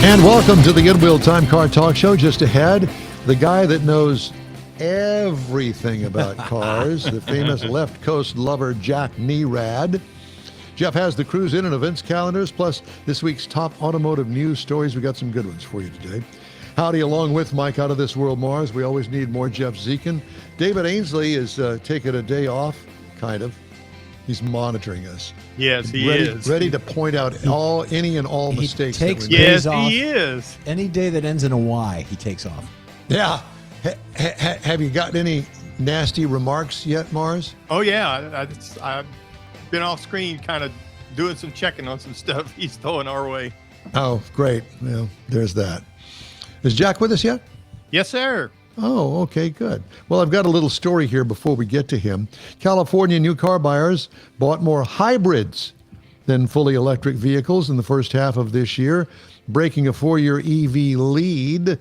And welcome to the InWheelTime Car Talk Show. Just ahead, the guy that knows everything about cars, the famous left coast lover, Jack Nerad. Jeff has the cruise in and events calendars, plus this week's top automotive news stories. We got some good ones for you today. Howdy, along with Mike out of this world, Mars. We always need more Jeff Zekin. David Ainsley is taking a day off, kind of. He's monitoring us. Yes, he is. Ready to point out any and all mistakes. Takes that we days make. off. He is. Any day that ends in a Y, he takes off. Yeah. Have you got any nasty remarks yet, Mars? Oh, yeah. I've been off screen kind of doing some checking on some stuff he's throwing our way. Oh, great. Well, there's that. Is Jack with us yet? Yes, sir. Oh, okay, good. Well, I've got a little story here before we get to him. California new car buyers bought more hybrids than fully electric vehicles in the first half of this year, breaking a 4-year EV lead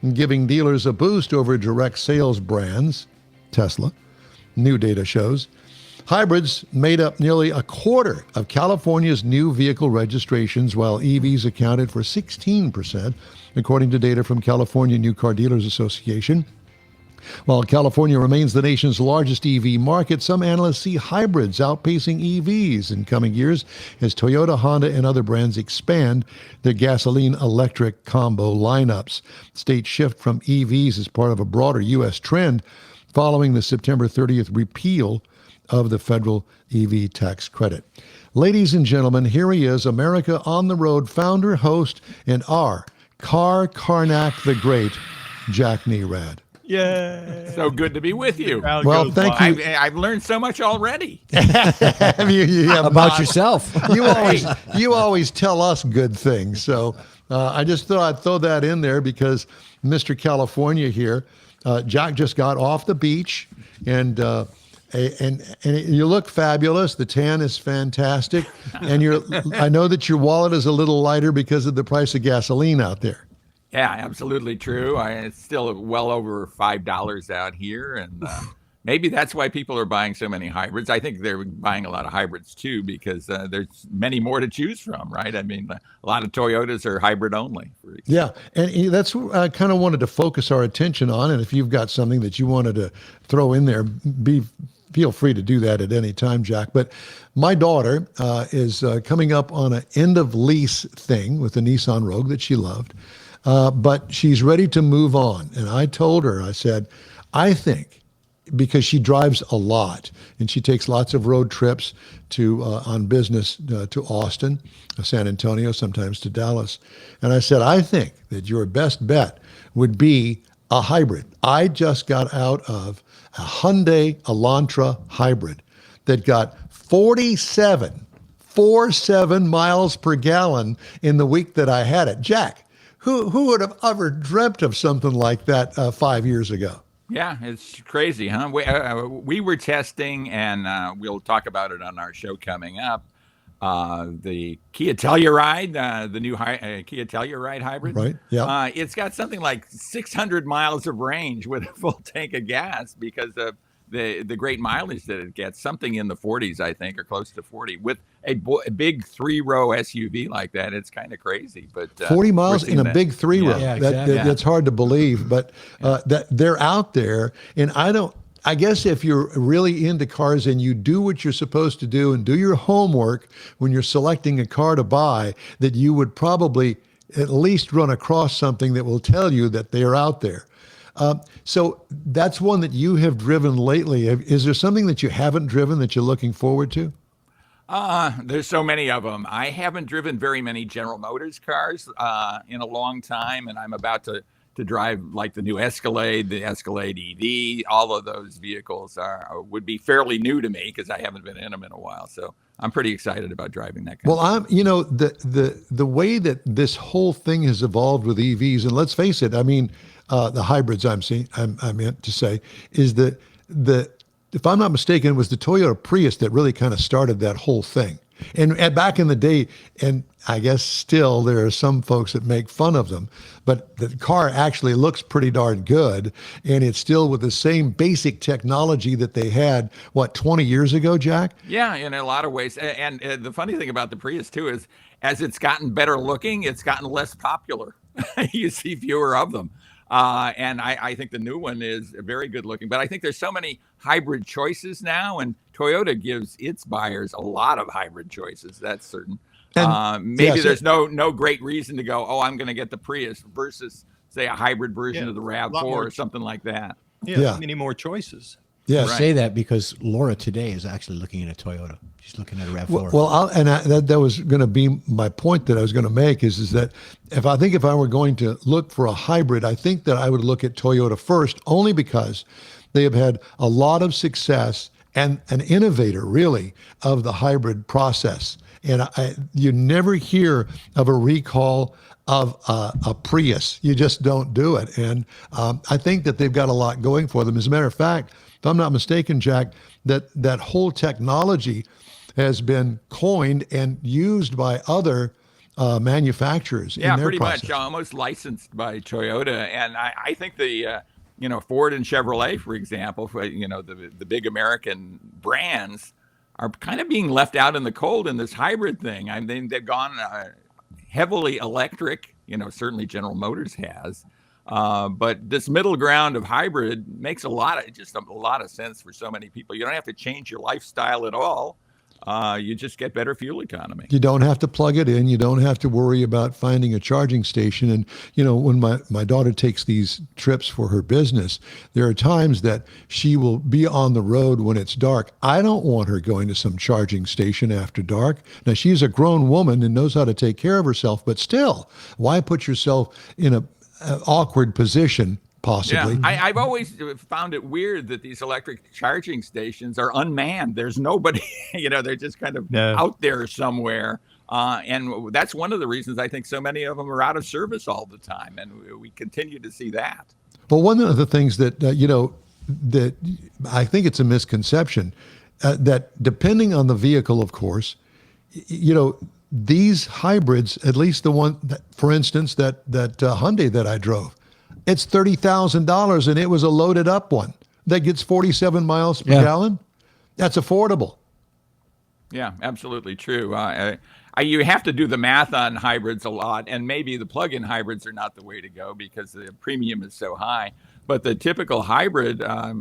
and giving dealers a boost over direct sales brands, Tesla, new data shows. Hybrids made up nearly a quarter of California's new vehicle registrations, while EVs accounted for 16%, according to data from California New Car Dealers Association. While California remains the nation's largest EV market, some analysts see hybrids outpacing EVs in coming years as Toyota, Honda, and other brands expand their gasoline-electric combo lineups. States shift from EVs as part of a broader U.S. trend following the September 30th repeal of the federal EV tax credit. Ladies and gentlemen, here he is, America on the Road founder, host, and our Car Karnak the Great, Jack Nerad. Yeah. So good to be with you. Well, thank you. I've learned so much already. You have About not. yourself. You always tell us good things. So I just thought I'd throw that in there because Mr. California here, Jack just got off the beach and you look fabulous. The tan is fantastic. And I know that your wallet is a little lighter because of the price of gasoline out there. Yeah, absolutely true. It's still well over $5 out here. And maybe that's why people are buying so many hybrids. I think they're buying a lot of hybrids, too, because there's many more to choose from, right? I mean, a lot of Toyotas are hybrid only. Yeah, and that's what I kind of wanted to focus our attention on. And if you've got something that you wanted to throw in there, feel free to do that at any time, Jack. But my daughter is coming up on an end of lease thing with a Nissan Rogue that she loved, but she's ready to move on. And I told her, I said, I think, because she drives a lot and she takes lots of road trips on business to Austin, San Antonio, sometimes to Dallas. And I said, I think that your best bet would be a hybrid. I just got out of a Hyundai Elantra hybrid that got 47 miles per gallon in the week that I had it. Jack, who would have ever dreamt of something like that 5 years ago? Yeah, it's crazy, huh? We were testing, and we'll talk about it on our show coming up, the Kia Telluride, the new Kia Telluride hybrid. Right, yeah. It's got something like 600 miles of range with a full tank of gas because of the great mileage that it gets, something in the 40s, I think, or close to 40. With a big 3-row SUV like that, it's kind of crazy. But 40 miles in a big 3-row. Yeah, exactly. That's hard to believe, but that they're out there. And I guess if you're really into cars and you do what you're supposed to do and do your homework when you're selecting a car to buy, that you would probably at least run across something that will tell you that they are out there. So that's one that you have driven lately. Is there something that you haven't driven that you're looking forward to? There's so many of them. I haven't driven very many General Motors cars in a long time, and I'm about to drive like the new Escalade, the Escalade EV. All of those vehicles would be fairly new to me because I haven't been in them in a while. So I'm pretty excited about driving that kind of stuff. The way that this whole thing has evolved with EVs, and let's face it, I mean, the hybrids I meant to say, is that if I'm not mistaken, it was the Toyota Prius that really kind of started that whole thing. And back in the day, and I guess still there are some folks that make fun of them, but the car actually looks pretty darn good, and it's still with the same basic technology that they had, 20 years ago, Jack? Yeah, in a lot of ways. And the funny thing about the Prius too is, as it's gotten better looking, it's gotten less popular. You see fewer of them. And I think the new one is very good looking. But I think there's so many hybrid choices now, and Toyota gives its buyers a lot of hybrid choices. That's certain. Maybe there's no great reason to go, I'm going to get the Prius versus, say, a hybrid version of the RAV4 or something like that. Yeah, many more choices. Yes. I say that because Laura today is actually looking at a Toyota. She's looking at a RAV4. Well, that was going to be my point that I was going to make is that if I were going to look for a hybrid, I think that I would look at Toyota first, only because they have had a lot of success and an innovator, really, of the hybrid process. And you never hear of a recall of a Prius. You just don't do it. And I think that they've got a lot going for them. As a matter of fact, if I'm not mistaken, Jack, that whole technology has been coined and used by other manufacturers. Yeah, in their pretty process. much almost licensed by Toyota. And I think the Ford and Chevrolet, for example, the big American brands are kind of being left out in the cold in this hybrid thing. I mean, they've gone heavily electric. Certainly General Motors has. But this middle ground of hybrid makes a lot of sense for so many people. You don't have to change your lifestyle at all. You just get better fuel economy. You don't have to plug it in. You don't have to worry about finding a charging station. And, when my daughter takes these trips for her business, there are times that she will be on the road when it's dark. I don't want her going to some charging station after dark. Now, she's a grown woman and knows how to take care of herself, but still, why put yourself in an awkward position? Possibly. Yeah, I've always found it weird that these electric charging stations are unmanned. There's nobody, they're just kind of out there somewhere. And that's one of the reasons I think so many of them are out of service all the time. And we continue to see that. Well, one of the things that, that I think it's a misconception that depending on the vehicle, of course, these hybrids, at least the one, for instance, that Hyundai that I drove, it's $30,000 and it was a loaded up one that gets 47 miles per gallon. That's affordable. Yeah, absolutely true. You have to do the math on hybrids a lot, and maybe the plug-in hybrids are not the way to go because the premium is so high. But the typical hybrid, a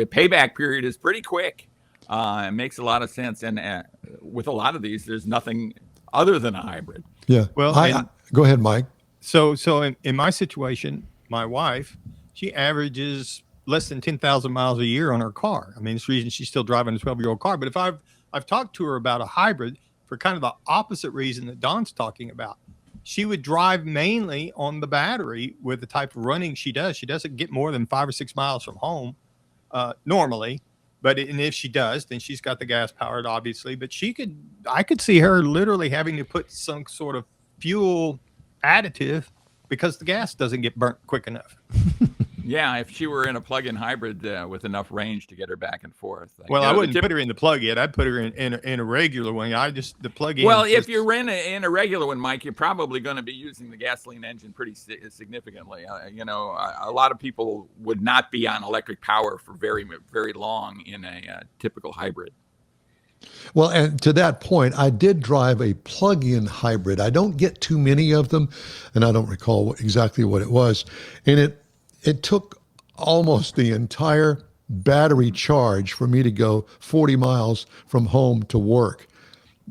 payback period is pretty quick. It makes a lot of sense. And with a lot of these, there's nothing other than a hybrid. Yeah. Well, go ahead, Mike. So in my situation, my wife, she averages less than 10,000 miles a year on her car. I mean, it's the reason she's still driving a 12-year-old car. But if I've talked to her about a hybrid for kind of the opposite reason that Don's talking about. She would drive mainly on the battery with the type of running she does. She doesn't get more than 5 or 6 miles from home normally. But if she does, then she's got the gas powered, obviously. But I could see her literally having to put some sort of fuel additive because the gas doesn't get burnt quick enough. Yeah, if she were in a plug-in hybrid with enough range to get her back and forth. I wouldn't put her in the plug yet. I'd put her in a regular one. The plug-in. Well, if you're in a regular one, Mike, you're probably going to be using the gasoline engine pretty significantly. A lot of people would not be on electric power for very, very long in a typical hybrid. Well, and to that point, I did drive a plug-in hybrid. I don't get too many of them, and I don't recall exactly what it was. And it took almost the entire battery charge for me to go 40 miles from home to work.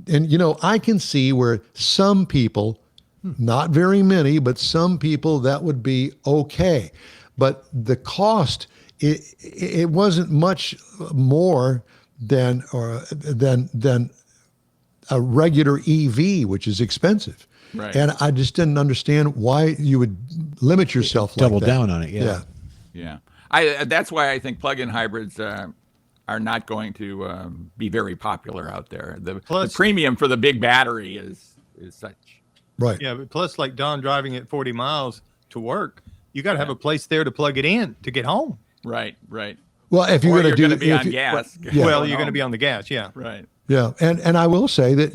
And, I can see where some people, not very many, but some people that would be okay. But the cost, it wasn't much more than a regular EV, which is expensive. Right. And I just didn't understand why you would limit yourself like that. Double down on it, Yeah. That's why I think plug-in hybrids are not going to be very popular out there. The premium for the big battery is such. Right. Yeah, but plus, like Don driving at 40 miles to work, you got to have a place there to plug it in to get home. Right. Well, if you're going to be on gas. Well, you're going to be on the gas, yeah. Right. Yeah, and I will say that,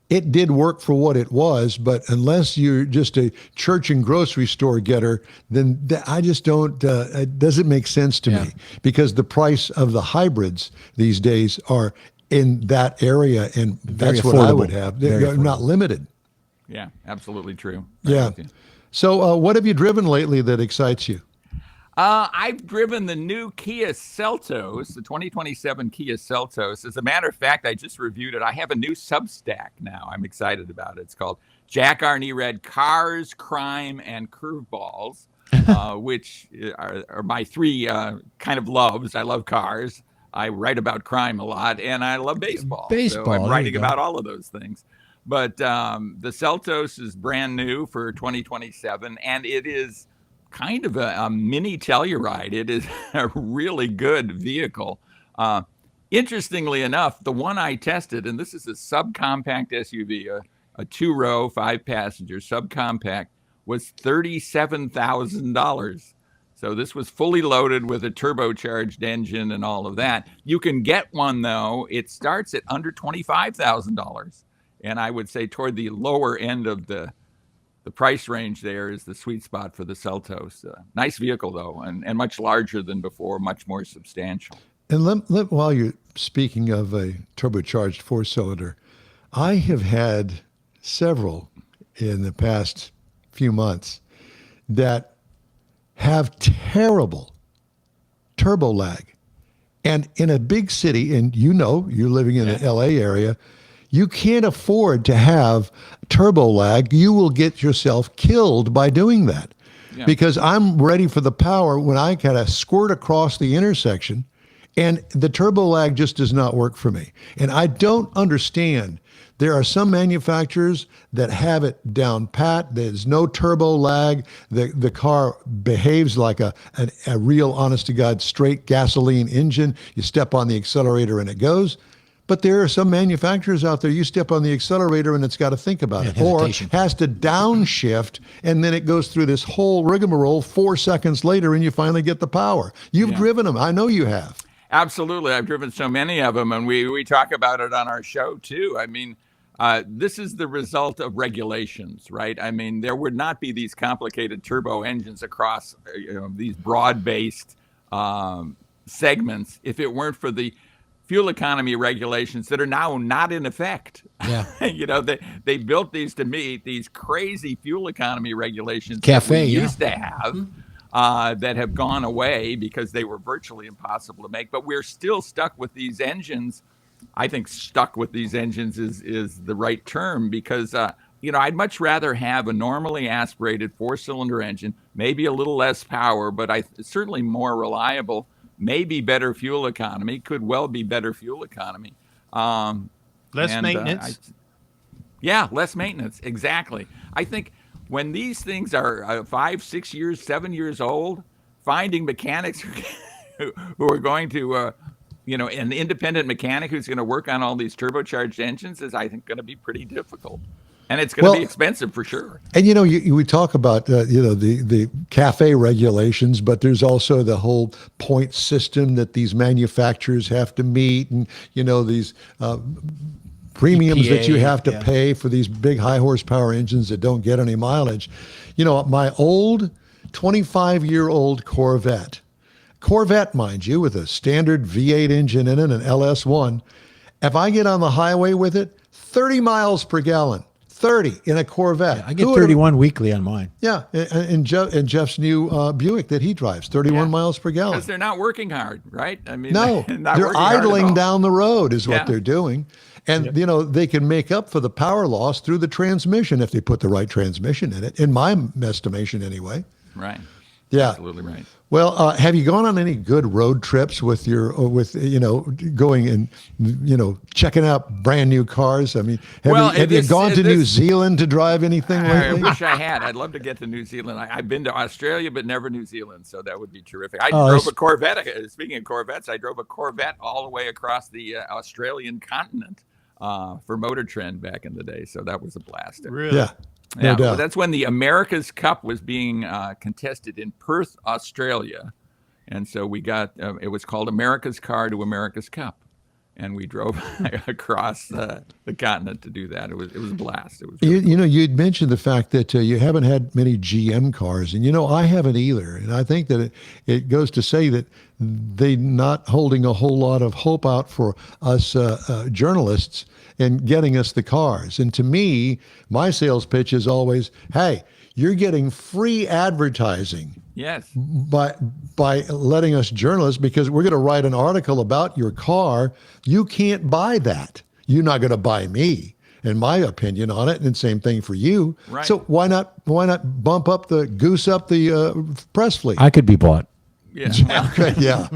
it did work for what it was, but unless you're just a church and grocery store getter, then I just don't, it doesn't make sense to me, because the price of the hybrids these days are in that area, and that's what I would have. They're not limited. Yeah, absolutely true. Yeah. So what have you driven lately that excites you? I've driven the new Kia Seltos, the 2027 Kia Seltos. As a matter of fact, I just reviewed it. I have a new Substack now. I'm excited about it. It's called Jack R. Nerad Cars, Crime, and Curveballs, which are my three kind of loves. I love cars. I write about crime a lot, and I love baseball. So I'm writing about all of those things. But the Seltos is brand new for 2027, and it is kind of a mini Telluride. It is a really good vehicle. Interestingly enough, the one I tested, and this is a subcompact SUV, a two-row, 5-passenger subcompact, was $37,000. So this was fully loaded with a turbocharged engine and all of that. You can get one, though. It starts at under $25,000. And I would say toward the lower end of the price range there is the sweet spot for the Seltos. Nice vehicle, though, and much larger than before, much more substantial. And while you're speaking of a turbocharged four-cylinder, I have had several in the past few months that have terrible turbo lag. And in a big city, and you're living in the LA area, you can't afford to have turbo lag. You will get yourself killed by doing that. Yeah. Because I'm ready for the power when I kind of squirt across the intersection, and the turbo lag just does not work for me. And I don't understand. There are some manufacturers that have it down pat. There's no turbo lag. The car behaves like a real, honest to God, straight gasoline engine. You step on the accelerator and it goes. But there are some manufacturers out there, you step on the accelerator and it's got to think about it, or has to downshift, and then it goes through this whole rigmarole 4 seconds later, and you finally get the power. You've driven them. I know you have. Absolutely. I've driven so many of them, and we talk about it on our show, too. I mean, this is the result of regulations, right? I mean, there would not be these complicated turbo engines across these broad-based segments if it weren't for the fuel economy regulations that are now not in effect. Yeah. They built these to meet these crazy fuel economy regulations that we used to have that have gone away because they were virtually impossible to make. But we're still stuck with these engines. I think stuck with these engines is the right term, because I'd much rather have a normally aspirated 4-cylinder engine, maybe a little less power, but certainly more reliable. Maybe better fuel economy, could well be better fuel economy. Less maintenance? Less maintenance, exactly. I think when these things are 5, 6 years, 7 years old, finding mechanics who are going to, an independent mechanic who's going to work on all these turbocharged engines is, I think, going to be pretty difficult. And it's going to be expensive for sure. And, we talk about, the CAFE regulations, but there's also the whole point system that these manufacturers have to meet, and, these premiums that you have to pay for these big high horsepower engines that don't get any mileage. My old 25-year-old Corvette, mind you, with a standard V8 engine in it, an LS1, if I get on the highway with it, 30 miles per gallon. 30 in a Corvette. Yeah, I get 31 weekly on mine. Yeah, and Jeff's new Buick that he drives, 31 miles per gallon. Because they're not working hard, right? I mean, no, they're idling down the road is what they're doing. And, they can make up for the power loss through the transmission if they put the right transmission in it, in my estimation anyway. Right. Yeah. Absolutely right. Well, have you gone on any good road trips with going and, checking out brand new cars? I mean, have you gone to New Zealand to drive anything lately? I wish I had. I'd love to get to New Zealand. I've been to Australia, but never New Zealand. So that would be terrific. I drove a Corvette. Speaking of Corvettes, I drove a Corvette all the way across the Australian continent for Motor Trend back in the day. So that was a blast. Really? Yeah. No doubt. That's when the America's Cup was being contested in Perth, Australia. And so we got, it was called America's Car to America's Cup. and we drove across the continent to do that. It was a blast. It was You'd mentioned the fact that you haven't had many GM cars, and I haven't either. And I think that it goes to say that they're not holding a whole lot of hope out for us journalists and getting us the cars. And to me, my sales pitch is always, hey, you're getting free advertising. Yes. By letting us journalists, because we're going to write an article about your car. You can't buy that. You're not going to buy me, in my opinion on it, and same thing for you. Right. So why not goose up the press fleet? I could be bought. Yeah.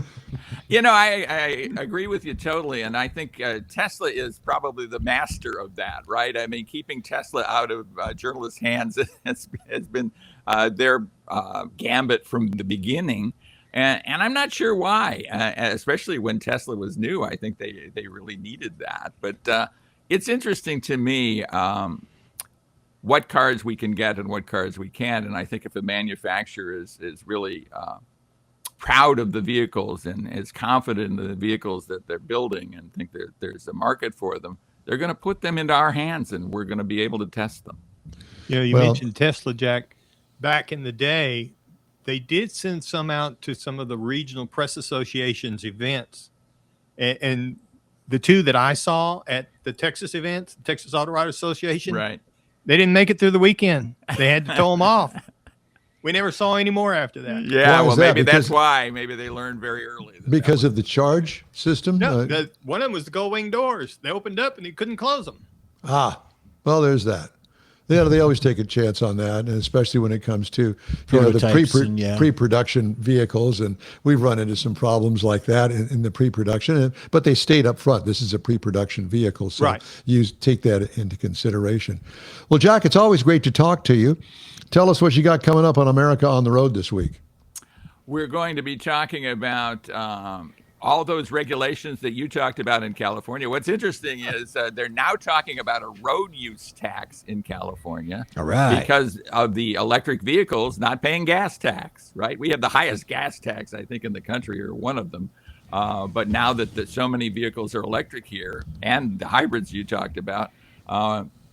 Yeah. I agree with you totally, and I think Tesla is probably the master of that, right? I mean, keeping Tesla out of journalists' hands has been their gambit from the beginning, and I'm not sure why, especially when Tesla was new. I think they really needed that, but it's interesting to me what cars we can get and what cars we can't, and I think if a manufacturer is really proud of the vehicles and is confident in the vehicles that they're building and think that there's a market for them, they're going to put them into our hands and we're going to be able to test them. You mentioned Tesla, Jack. Back in the day, they did send some out to some of the regional press associations events. And the two that I saw at the Texas events, the Texas Auto Writers Association, right? They didn't make it through the weekend. They had to tow them off. We never saw any more after that. Yeah, well, maybe that's why. Maybe they learned very early. Because of the charge system? No, one of them was the gold wing doors. They opened up and he couldn't close them. Well, there's that. They always take a chance on that, and especially when it comes to the pre-production vehicles, and we've run into some problems like that in the pre-production. But they stayed up front. This is a pre-production vehicle, so right. You take that into consideration. Well, Jack, it's always great to talk to you. Tell us what you got coming up on America on the Road this week. We're going to be talking about all those regulations that you talked about in California. What's interesting is they're now talking about a road use tax in California. All right. Because of the electric vehicles not paying gas tax, right? We have the highest gas tax, I think, in the country, or one of them. But now that so many vehicles are electric here, and the hybrids you talked about,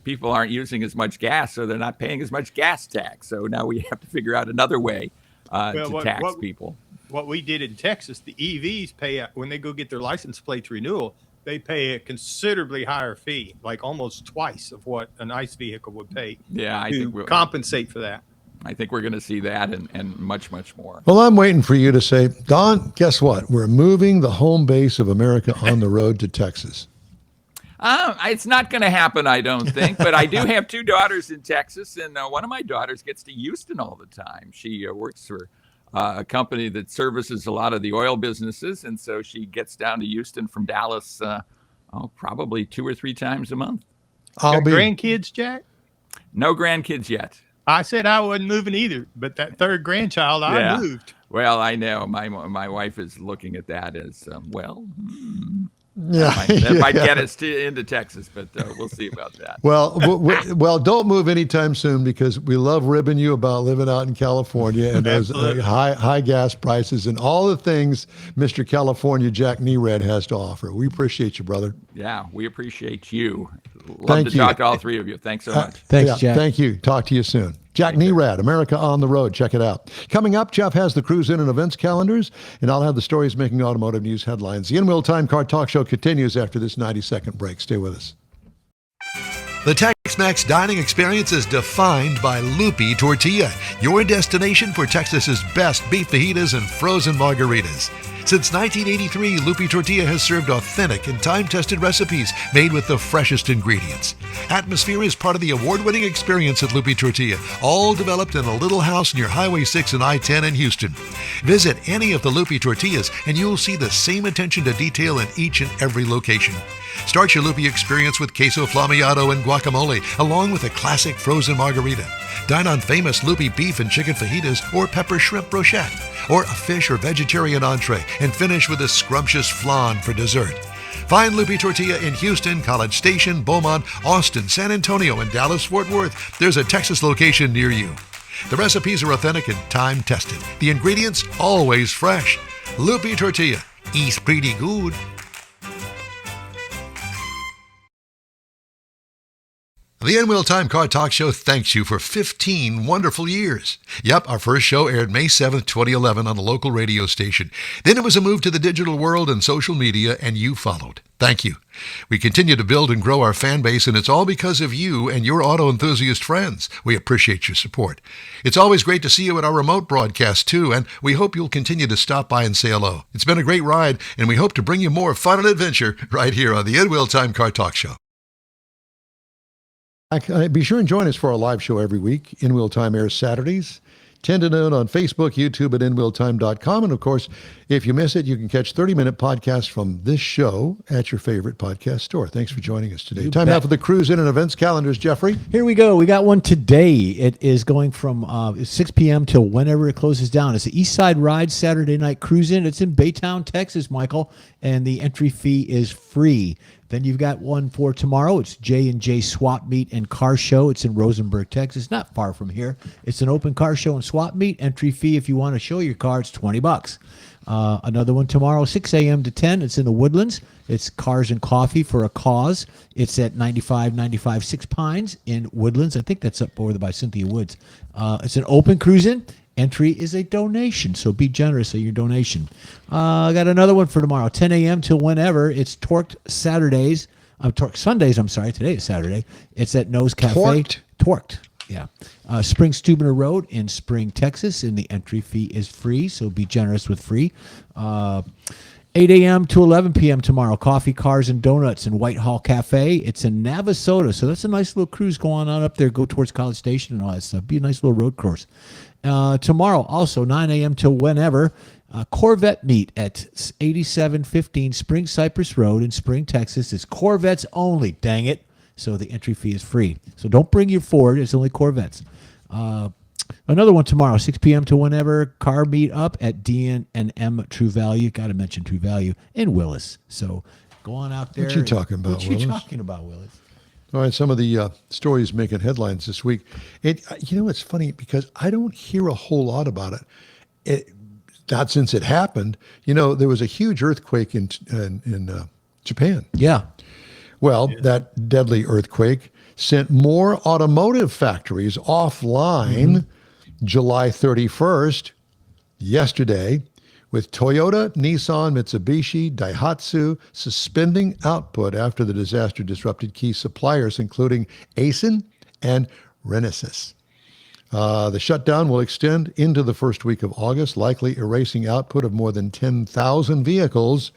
people aren't using as much gas, so they're not paying as much gas tax. So now we have to figure out another way to tax people. What we did in Texas, the EVs pay, when they go get their license plates renewal, they pay a considerably higher fee, like almost twice of what an ICE vehicle would pay. Yeah, I think we'll compensate for that. I think we're going to see that and much, much more. Well, I'm waiting for you to say, Don, guess what? We're moving the home base of America on the Road to Texas. It's not going to happen, I don't think. But I do have two daughters in Texas, and one of my daughters gets to Houston all the time. She works for a company that services a lot of the oil businesses, and so she gets down to Houston from Dallas probably 2 or 3 times a month. Grandkids, Jack? No grandkids yet. I said I wasn't moving either, but that third grandchild, I moved. Well, I know. My wife is looking at that as, Yeah, that might get us into Texas, but we'll see about that. Well, don't move anytime soon, because we love ribbing you about living out in California and those high gas prices and all the things Mr. California Jack Nerad has to offer. We appreciate you, brother. Yeah, we appreciate you. Love to talk to all three of you. Thanks so much. Thanks, Jack. Thank you. Talk to you soon. Jack Nerad, America on the Road. Check it out. Coming up, Jeff has the cruise in and events calendars, and I'll have the stories making automotive news headlines. The InWheelTime Car Talk Show continues after this 90-second break. Stay with us. The Tex-Mex dining experience is defined by Lupi Tortilla, your destination for Texas's best beef fajitas and frozen margaritas. Since 1983, Lupi Tortilla has served authentic and time-tested recipes made with the freshest ingredients. Atmosphere is part of the award-winning experience at Lupi Tortilla, all developed in a little house near Highway 6 and I-10 in Houston. Visit any of the Lupi Tortillas and you'll see the same attention to detail in each and every location. Start your Lupi experience with queso flammeado and guacamole, along with a classic frozen margarita. Dine on famous Lupi beef and chicken fajitas or pepper shrimp brochette, or a fish or vegetarian entree, and finish with a scrumptious flan for dessert. Find Lupi Tortilla in Houston, College Station, Beaumont, Austin, San Antonio, and Dallas-Fort Worth. There's a Texas location near you. The recipes are authentic and time-tested. The ingredients always fresh. Lupi Tortilla. Eats pretty good. The InWheelTime Car Talk Show thanks you for 15 wonderful years. Yep, our first show aired May 7th, 2011 on a local radio station. Then it was a move to the digital world and social media, and you followed. Thank you. We continue to build and grow our fan base, and it's all because of you and your auto enthusiast friends. We appreciate your support. It's always great to see you at our remote broadcast, too, and we hope you'll continue to stop by and say hello. It's been a great ride, and we hope to bring you more fun and adventure right here on the InWheelTime Car Talk Show. Be sure and join us for our live show every week. InWheelTime airs Saturdays, 10 to noon on Facebook, YouTube, at InWheelTime.com. And, of course, if you miss it, you can catch 30-minute podcasts from this show at your favorite podcast store. Thanks for joining us today. Time now for the Cruise In and Events calendars, Jeffrey. Here we go. We got one today. It is going from 6 p.m. till whenever it closes down. It's the East Side Ride Saturday Night Cruise In. It's in Baytown, Texas, Michael, and the entry fee is free. Then you've got one for tomorrow. It's J&J Swap Meet and Car Show. It's in Rosenberg, Texas, not far from here. It's an open car show and swap meet. Entry fee, if you want to show your car, it's $20. Another one tomorrow, 6 a.m. to 10. It's in the Woodlands. It's Cars and Coffee for a Cause. It's at 9595 Six Pines in Woodlands. I think that's up over there by Cynthia Woods. It's an open cruise-in. Entry is a donation, so be generous of your donation. I got another one for tomorrow, 10 a.m. till whenever. It's Torqued Saturdays. Torqued Sundays, I'm sorry. Today is Saturday. It's at Nose Cafe. Torqued, yeah. Spring Stubner Road in Spring, Texas, and the entry fee is free, so be generous with free. 8 a.m. to 11 p.m. tomorrow, Coffee, Cars, and Donuts in Whitehall Cafe. It's in Navasota, so that's a nice little cruise going on up there. Go towards College Station and all that stuff. Be a nice little road course. Tomorrow, also 9 a.m. till whenever, Corvette meet at 8715 Spring Cypress Road in Spring, Texas. It's Corvettes only, dang it. So the entry fee is free. So don't bring your Ford. It's only Corvettes. Another one tomorrow, 6 p.m. to whenever, car meet up at D&M True Value. Got to mention True Value in Willis. So go on out there. What you talking about, What you talking about, Willis? All right, some of the stories making headlines this week. It's funny because I don't hear a whole lot about it. Not since it happened. There was a huge earthquake in Japan. Yeah. Well, that deadly earthquake sent more automotive factories offline July 31st, yesterday, with Toyota, Nissan, Mitsubishi, Daihatsu suspending output after the disaster disrupted key suppliers, including Aisin and Renesas. The shutdown will extend into the first week of August, likely erasing output of more than 10,000 vehicles.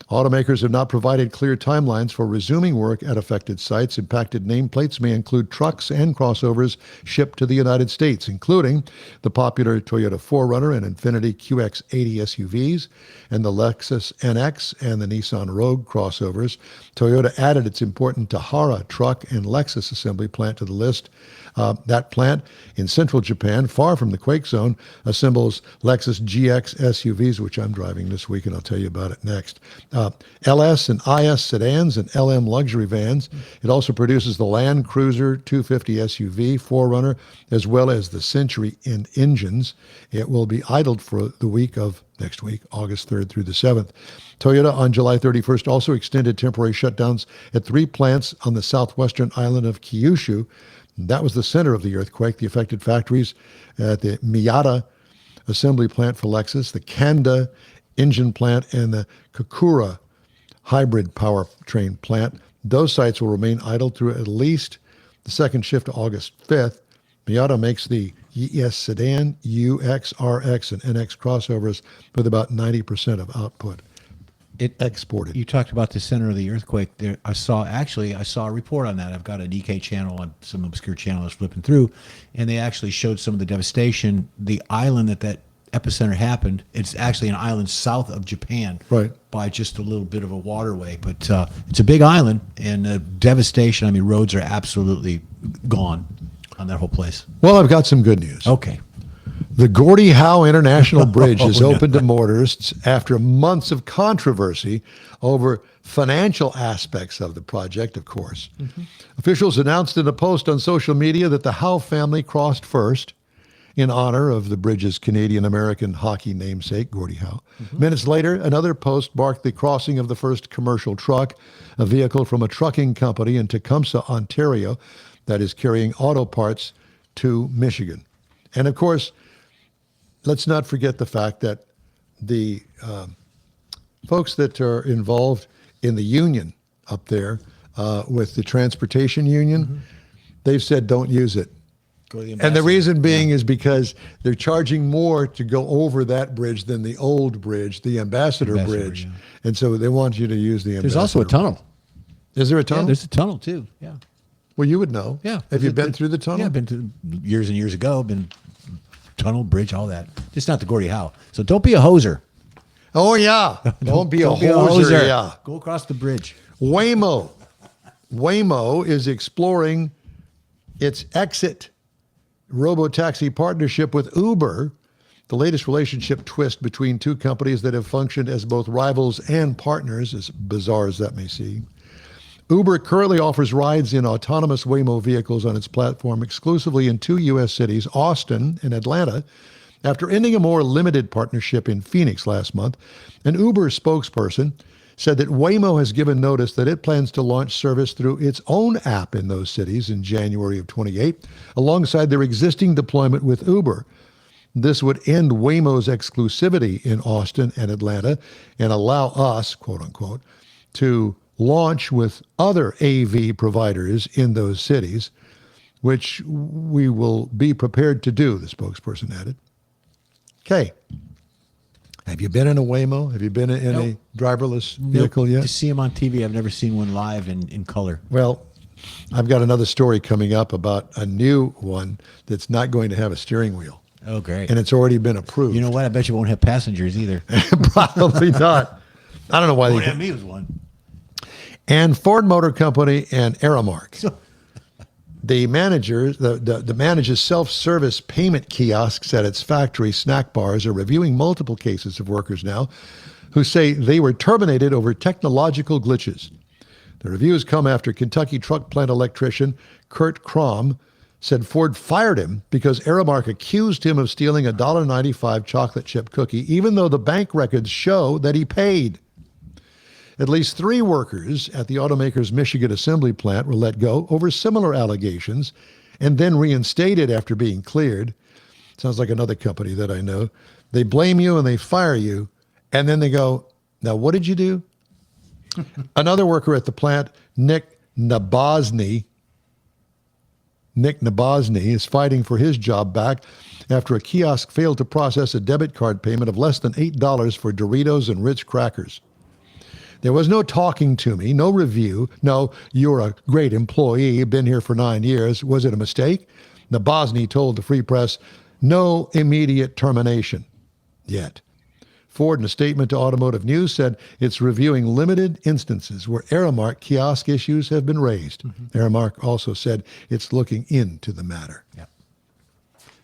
Automakers have not provided clear timelines for resuming work at affected sites. Impacted nameplates may include trucks and crossovers shipped to the United States, including the popular Toyota 4Runner and Infiniti QX80 SUVs, and the Lexus NX and the Nissan Rogue crossovers. Toyota added its important Tahara truck and Lexus assembly plant to the list. That plant in central Japan, far from the quake zone, assembles Lexus GX SUVs, which I'm driving this week, and I'll tell you about it next. LS and IS sedans and LM luxury vans. It also produces the Land Cruiser 250 SUV, 4Runner, as well as the Century engines. It will be idled for the week of next week, August 3rd through the 7th. Toyota on July 31st also extended temporary shutdowns at 3 plants on the southwestern island of Kyushu. That was the center of the earthquake. The affected factories at the Miyata assembly plant for Lexus, the Kanda engine plant, and the Kakura hybrid powertrain plant. Those sites will remain idle through at least the second shift of August 5th. Miyata makes the ES sedan, UX, RX, and NX crossovers with about 90% of output exported. You talked about the center of the earthquake. There, I saw a report on that. I've got an EK channel on some obscure channel I was flipping through, and they actually showed some of the devastation. The island that epicenter happened, it's actually an island south of Japan, right, by just a little bit of a waterway. But it's a big island, and devastation. I mean, roads are absolutely gone on that whole place. Well, I've got some good news. Okay. The Gordie Howe International Bridge is open to motorists after months of controversy over financial aspects of the project, of course. Officials announced in a post on social media that the Howe family crossed first in honor of the bridge's Canadian-American hockey namesake, Gordie Howe. Minutes later, another post marked the crossing of the first commercial truck, a vehicle from a trucking company in Tecumseh, Ontario, that is carrying auto parts to Michigan. And of course, let's not forget the fact that the folks that are involved in the union up there with the transportation union, they've said don't use it. And the reason being is because they're charging more to go over that bridge than the old bridge, the Ambassador Bridge. Yeah. And so they want you to use the Ambassador. There's also a tunnel. Is there a tunnel? Yeah, there's a tunnel too. Yeah. Well, you would know. Yeah. Have you been through the tunnel? Yeah, I've been to years and years ago. Been tunnel, bridge, all that. Just not the Gordie Howe. So don't be a hoser. Oh, yeah. Don't be a hoser. Yeah. Go across the bridge. Waymo. Waymo is exploring its exit robotaxi partnership with Uber, the latest relationship twist between two companies that have functioned as both rivals and partners, as bizarre as that may seem. Uber currently offers rides in autonomous Waymo vehicles on its platform exclusively in two U.S. cities, Austin and Atlanta, after ending a more limited partnership in Phoenix last month. An Uber spokesperson said that Waymo has given notice that it plans to launch service through its own app in those cities in January of 28, alongside their existing deployment with Uber. This would end Waymo's exclusivity in Austin and Atlanta and allow us, quote unquote, to launch with other AV providers in those cities, which we will be prepared to do, the spokesperson added. Okay. Have you been in a Waymo? Have you been in a driverless vehicle yet? To see them on TV. I've never seen one live in color. Well, I've got another story coming up about a new one that's not going to have a steering wheel. Oh, great. And it's already been approved. You know what? I bet you won't have passengers either. Probably not. I don't know why Won't they have me as one. And Ford Motor Company and Aramark. The manages self-service payment kiosks at its factory snack bars are reviewing multiple cases of workers now who say they were terminated over technological glitches. The reviews come after Kentucky truck plant electrician Kurt Crom said Ford fired him because Aramark accused him of stealing a $1.95 chocolate chip cookie, even though the bank records show that he paid. At least 3 workers at the automaker's Michigan assembly plant were let go over similar allegations and then reinstated after being cleared. Sounds like another company that I know. They blame you and they fire you, and then they go, now what did you do? Another worker at the plant, Nick Nabozny, is fighting for his job back after a kiosk failed to process a debit card payment of less than $8 for Doritos and Ritz crackers. There was no talking to me, no review. No, you're a great employee, been here for 9 years. Was it a mistake? Nabozny told the Free Press, no immediate termination yet. Ford, in a statement to Automotive News, said it's reviewing limited instances where Aramark kiosk issues have been raised. Aramark also said it's looking into the matter. Yeah.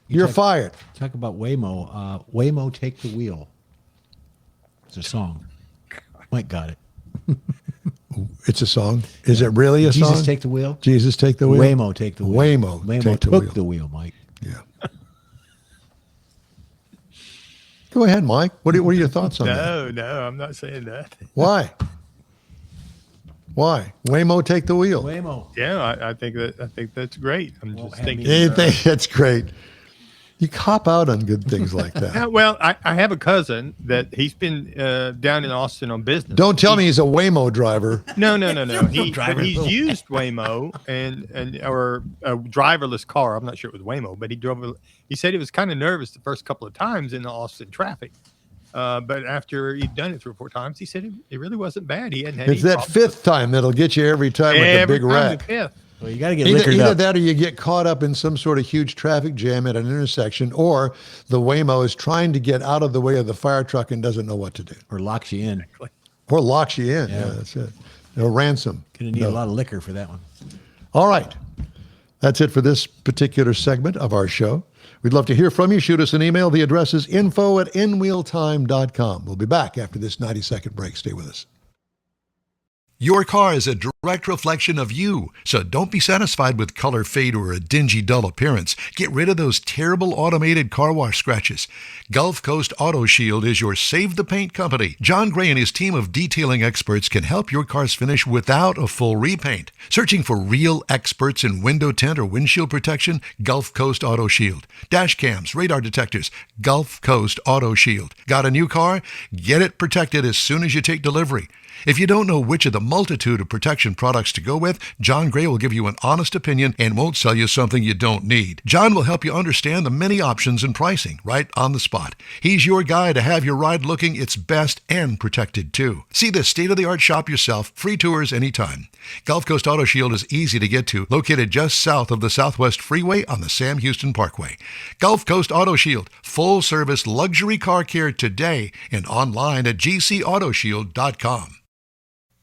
You're fired. Talk about Waymo. Waymo, Take the Wheel. It's a song. Mike got it. It's a song. Is it really a song? Jesus, take the wheel. Jesus, take the wheel. Waymo, take the wheel. Waymo, take the took wheel. the wheel, Mike. Yeah. Go ahead, Mike. What are your thoughts on that? No, I'm not saying that. Why? Waymo, take the wheel. Waymo. Yeah, I think that's great. I'm just thinking. You think that's great? You cop out on good things like that. Yeah, well, I have a cousin that he's been down in Austin on business. Don't tell me he's a Waymo driver. No. He's used Waymo or a driverless car. I'm not sure it was Waymo, but he said he was kind of nervous the first couple of times in the Austin traffic. But after he'd done it 3 or 4 times, he said it really wasn't bad. He hadn't had It's any that problems. 5th time that'll get you every time with a big wreck. Well, you got to get Either liquored up. that or you get caught up in some sort of huge traffic jam at an intersection, or the Waymo is trying to get out of the way of the fire truck and doesn't know what to do. Or locks you in. Or locks you in. Yeah. Yeah, that's it. A ransom. Going to need a lot of liquor for that one. All right. That's it for this particular segment of our show. We'd love to hear from you. Shoot us an email. The address is info@InWheelTime.com. We'll be back after this 90-second break. Stay with us. Your car is a direct reflection of you, so don't be satisfied with color fade or a dingy, dull appearance. Get rid of those terrible automated car wash scratches. Gulf Coast Auto Shield is your Save the Paint company. John Gray and his team of detailing experts can help your car's finish without a full repaint. Searching for real experts in window tint or windshield protection? Gulf Coast Auto Shield. Dash cams, radar detectors, Gulf Coast Auto Shield. Got a new car? Get it protected as soon as you take delivery. If you don't know which of the multitude of protection products to go with, John Gray will give you an honest opinion and won't sell you something you don't need. John will help you understand the many options and pricing right on the spot. He's your guy to have your ride looking its best and protected too. See the state-of-the-art shop yourself. Free tours anytime. Gulf Coast Auto Shield is easy to get to, located just south of the Southwest Freeway on the Sam Houston Parkway. Gulf Coast Auto Shield, full-service luxury car care today and online at gcautoshield.com.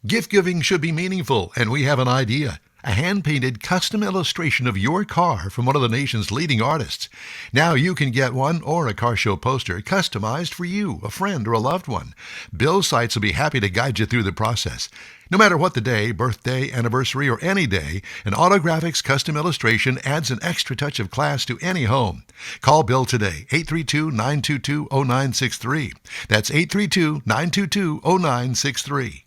Gift giving should be meaningful, and we have an idea. A hand-painted custom illustration of your car from one of the nation's leading artists. Now you can get one or a car show poster customized for you, a friend, or a loved one. Bill Sites will be happy to guide you through the process. No matter what the day, birthday, anniversary, or any day, an Autographics custom illustration adds an extra touch of class to any home. Call Bill today, 832-922-0963. That's 832-922-0963.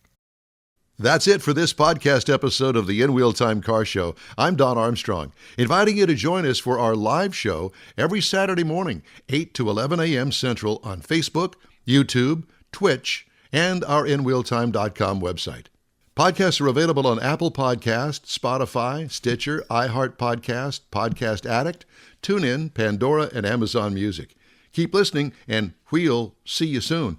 That's it for this podcast episode of the InWheelTime Car Show. I'm Don Armstrong, inviting you to join us for our live show every Saturday morning, 8 to 11 a.m. Central on Facebook, YouTube, Twitch, and our InWheelTime.com website. Podcasts are available on Apple Podcasts, Spotify, Stitcher, iHeart Podcast, Podcast Addict, TuneIn, Pandora, and Amazon Music. Keep listening, and we'll see you soon.